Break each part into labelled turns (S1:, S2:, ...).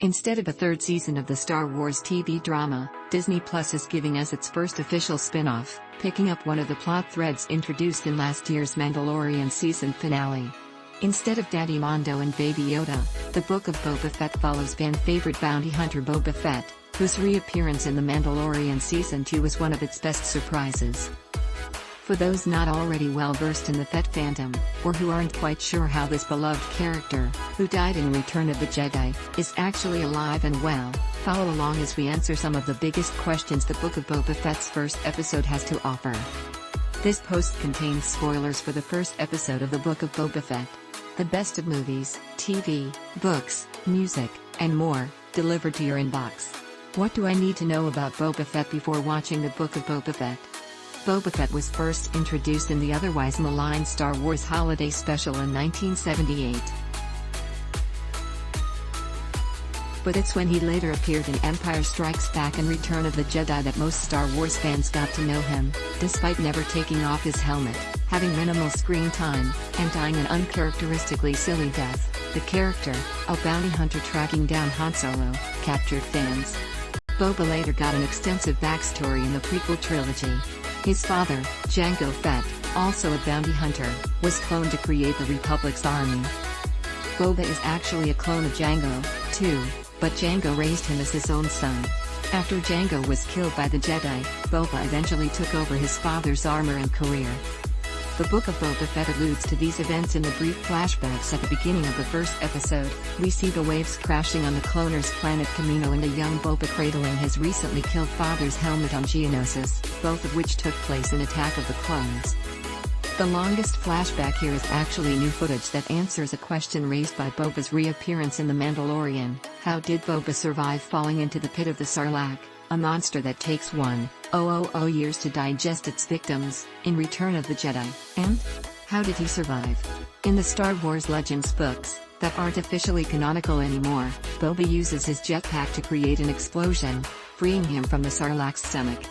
S1: Instead of a third season of the Star Wars TV drama, Disney Plus is giving us its first official spin-off, picking up one of the plot threads introduced in last year's Mandalorian season finale. Instead of Daddy Mando and Baby Yoda, the Book of Boba Fett follows fan-favorite bounty hunter Boba Fett, whose reappearance in The Mandalorian Season 2 was one of its best surprises. For those not already well-versed in the Fett fandom, or who aren't quite sure how this beloved character, who died in Return of the Jedi, is actually alive and well, follow along as we answer some of the biggest questions the Book of Boba Fett's first episode has to offer. This post contains spoilers for the first episode of the Book of Boba Fett. The best of movies, TV, books, music, and more, delivered to your inbox. What do I need to know about Boba Fett before watching the Book of Boba Fett? Boba Fett was first introduced in the otherwise maligned Star Wars Holiday Special in 1978. But it's when he later appeared in Empire Strikes Back and Return of the Jedi that most Star Wars fans got to know him, despite never taking off his helmet, having minimal screen time, and dying an uncharacteristically silly death. The character, a bounty hunter tracking down Han Solo, captured fans. Boba later got an extensive backstory in the prequel trilogy. His father, Jango Fett, also a bounty hunter, was cloned to create the Republic's army. Boba is actually a clone of Jango, too, but Jango raised him as his own son. After Jango was killed by the Jedi, Boba eventually took over his father's armor and career. The Book of Boba Fett alludes to these events in the brief flashbacks at the beginning of the first episode. We see the waves crashing on the cloner's planet Kamino and a young Boba cradling his recently killed father's helmet on Geonosis, both of which took place in Attack of the Clones. The longest flashback here is actually new footage that answers a question raised by Boba's reappearance in The Mandalorian. How did Boba survive falling into the pit of the Sarlacc, a monster that takes 1,000 years to digest its victims, in Return of the Jedi? And how did he survive? In the Star Wars Legends books, that aren't officially canonical anymore, Boba uses his jetpack to create an explosion, freeing him from the Sarlacc's stomach.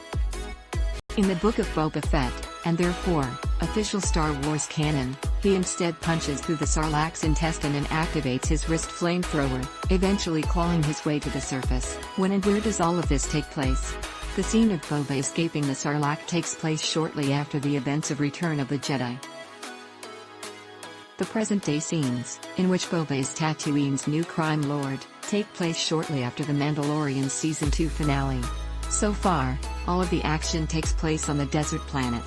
S1: In the Book of Boba Fett, and therefore, official Star Wars canon, he instead punches through the Sarlacc's intestine and activates his wrist flamethrower, eventually clawing his way to the surface. When and where does all of this take place? The scene of Boba escaping the Sarlacc takes place shortly after the events of Return of the Jedi. The present-day scenes, in which Boba is Tatooine's new crime lord, take place shortly after the Mandalorian Season 2 finale. So far, all of the action takes place on the desert planet.